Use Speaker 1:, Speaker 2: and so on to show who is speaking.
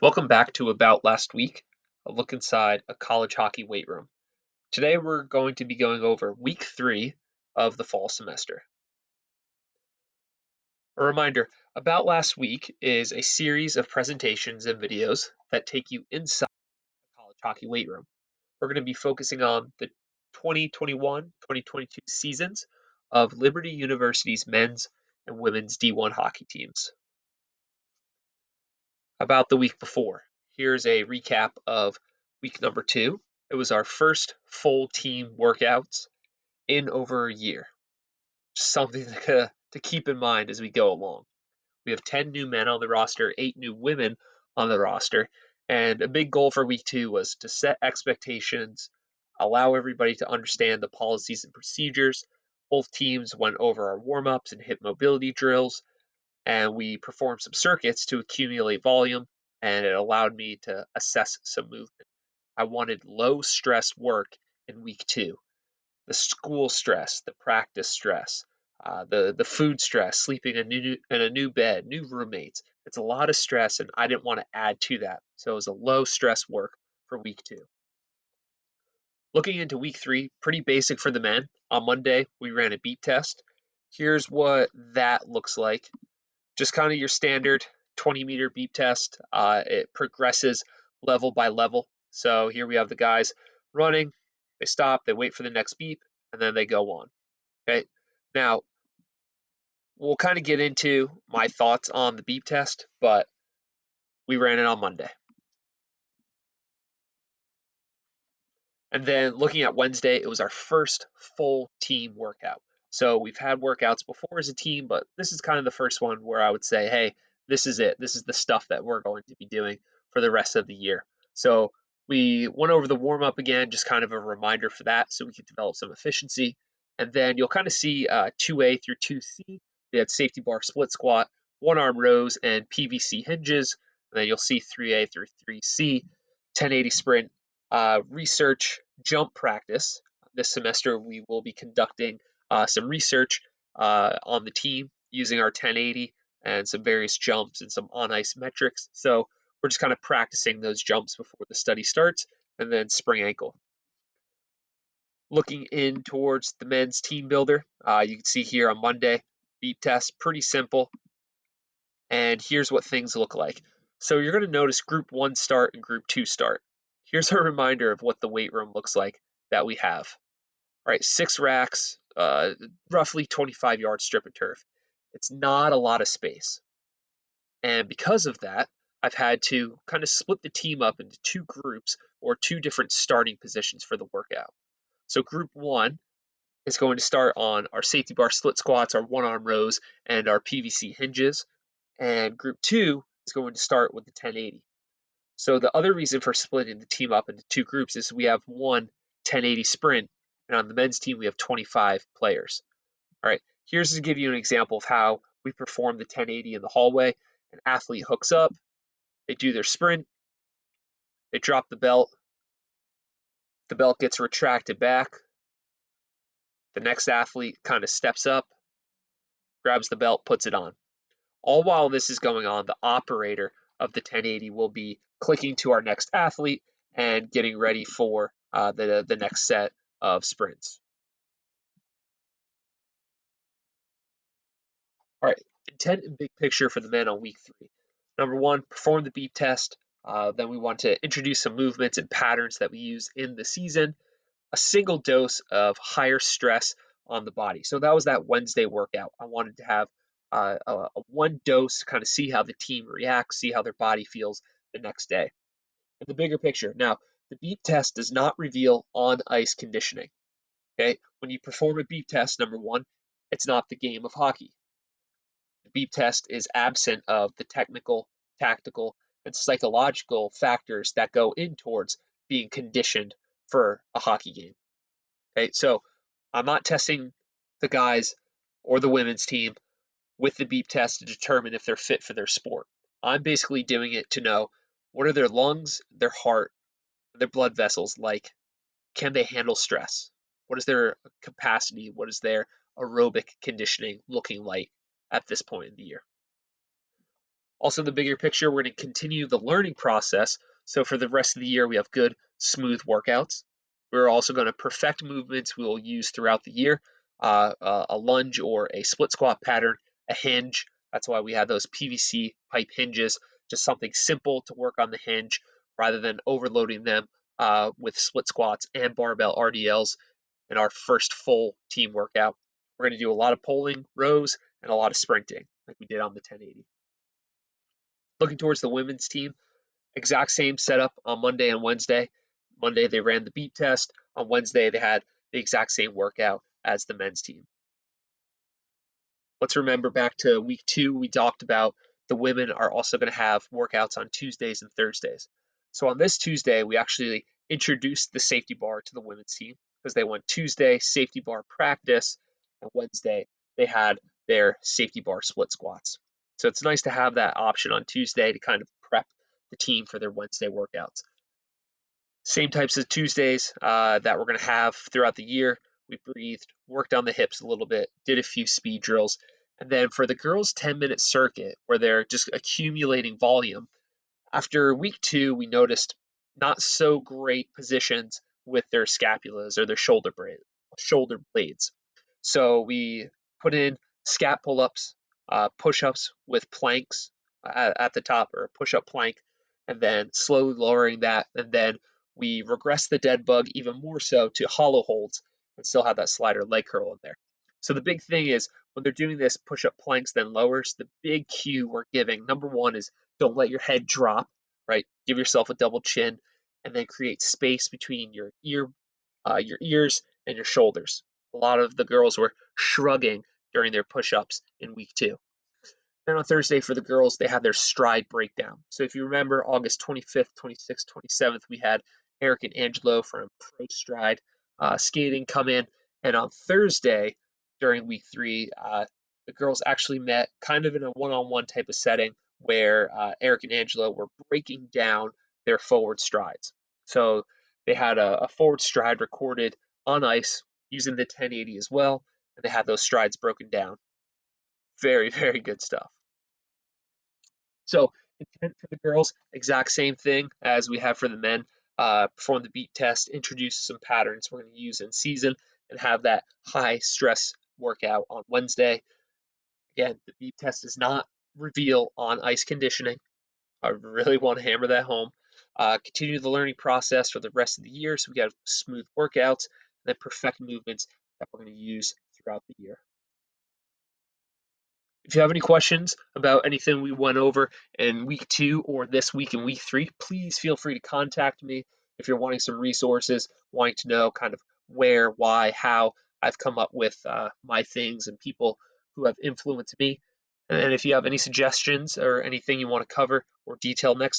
Speaker 1: Welcome back to About Last Week, a look inside a college hockey weight room. Today we're going to be going over week 3 of the fall semester. A reminder, About Last Week is a series of presentations and videos that take you inside the college hockey weight room. We're going to be focusing on the 2021-2022 seasons of Liberty University's men's and women's D1 hockey teams. About the week before. Here's a recap of week number 2. It was our first full team workouts in over a year. Something to keep in mind as we go along. We have 10 new men on the roster, 8 new women on the roster, and a big goal for week 2 was to set expectations, allow everybody to understand the policies and procedures. Both teams went over our warm-ups and hip mobility drills, and we performed some circuits to accumulate volume, and it allowed me to assess some movement. I wanted low stress work in week 2. The school stress, the practice stress, the food stress, sleeping in a new bed, new roommates. It's a lot of stress, and I didn't want to add to that. So it was a low stress work for week 2. Looking into week 3, pretty basic for the men. On Monday, we ran a beep test. Here's what that looks like. Just kind of your standard 20-meter beep test. It progresses level by level. So here we have the guys running. They stop, they wait for the next beep, and then they go on. Okay. Now, we'll kind of get into my thoughts on the beep test, but we ran it on Monday. And then looking at Wednesday, it was our first full team workout. So we've had workouts before as a team, but this is kind of the first one where I would say, hey, this is it. This is the stuff that we're going to be doing for the rest of the year. So we went over the warm up again, just kind of a reminder for that so we could develop some efficiency. And then you'll kind of see 2A through 2C. We had safety bar split squat, one arm rows, and PVC hinges. And then you'll see 3A through 3C, 1080 sprint, research jump practice. This semester, we will be conducting some research on the team using our 1080 and some various jumps and some on ice metrics. So we're just kind of practicing those jumps before the study starts, and then spring ankle. Looking in towards the men's team builder, you can see here on Monday, beep test, pretty simple. And here's what things look like. So you're going to notice group 1 start and group 2 start. Here's a reminder of what the weight room looks like that we have. All right, 6 racks, roughly 25-yard strip of turf. It's not a lot of space. And because of that, I've had to kind of split the team up into 2 groups or 2 different starting positions for the workout. So group 1 is going to start on our safety bar split squats, our one arm rows, and our PVC hinges. And group 2 is going to start with the 1080. So the other reason for splitting the team up into 2 groups is we have one 1080 sprint, and on the men's team we have 25 players. All right, here's to give you an example of how we perform the 1080 in the hallway. An athlete hooks up, they do their sprint, they drop the belt gets retracted back, the next athlete kind of steps up, grabs the belt, puts it on. All while this is going on, the operator of the 1080 will be clicking to our next athlete and getting ready for the next set of sprints. All right, intent and big picture for the men on week 3. Number 1, perform the beep test. Then we want to introduce some movements and patterns that we use in the season. A single dose of higher stress on the body. So that was that Wednesday workout. I wanted to have a one dose, kind of see how the team reacts, see how their body feels the next day. And the bigger picture. Now, the beep test does not reveal on ice conditioning. Okay, when you perform a beep test, number 1, it's not the game of hockey. The beep test is absent of the technical, tactical, and psychological factors that go in towards being conditioned for a hockey game. Okay, so I'm not testing the guys or the women's team with the beep test to determine if they're fit for their sport. I'm basically doing it to know what are their lungs, their heart, their blood vessels like. Can they handle stress? What is their capacity? What is their aerobic conditioning looking like at this point in the year? Also, the bigger picture, we're going to continue the learning process. So for the rest of the year, we have good, smooth workouts. We're also going to perfect movements we will use throughout the year, a lunge or a split squat pattern, a hinge. That's why we have those PVC pipe hinges, just something simple to work on the hinge rather than overloading them with split squats and barbell RDLs in our first full team workout. We're going to do a lot of pulling, rows, and a lot of sprinting like we did on the 1080. Looking towards the women's team, exact same setup on Monday and Wednesday. Monday, they ran the beat test. On Wednesday, they had the exact same workout as the men's team. Let's remember back to week 2, we talked about the women are also going to have workouts on Tuesdays and Thursdays. So on this Tuesday, we actually introduced the safety bar to the women's team because they went Tuesday, safety bar practice, and Wednesday, they had their safety bar split squats. So it's nice to have that option on Tuesday to kind of prep the team for their Wednesday workouts. Same types of Tuesdays that we're going to have throughout the year. We breathed, worked on the hips a little bit, did a few speed drills. And then for the girls' 10-minute circuit, where they're just accumulating volume, after week 2, we noticed not so great positions with their scapulas or their shoulder blades. So we put in scat pull-ups, push-ups with planks at the top, or a push-up plank, and then slowly lowering that. And then we regress the dead bug even more so to hollow holds and still have that slider leg curl in there. So the big thing is when they're doing this push-up planks, then lowers, the big cue we're giving, number one, is don't let your head drop, right? Give yourself a double chin, and then create space between your ears and your shoulders. A lot of the girls were shrugging during their push-ups in week 2. Then on Thursday for the girls, they had their stride breakdown. So if you remember August 25th, 26th, 27th, we had Eric and Angelo from Pro Stride skating come in. And on Thursday during week 3, the girls actually met kind of in a one-on-one type of setting where Eric and Angelo were breaking down their forward strides. So they had a forward stride recorded on ice using the 1080 as well, and they had those strides broken down. Very, very good stuff. So intent for the girls, exact same thing as we have for the men. Perform the beat test, introduce some patterns we're going to use in season, and have that high stress workout on Wednesday. Again, the beat test does not reveal on ice conditioning. I really want to hammer that home. Continue the learning process for the rest of the year so we got smooth workouts and then perfect movements that we're going to use throughout the year. If you have any questions about anything we went over in week 2 or this week in week 3, please feel free to contact me. If you're wanting some resources, wanting to know kind of where, why, how I've come up with my things and people who have influenced me. And if you have any suggestions or anything you want to cover or detail next time,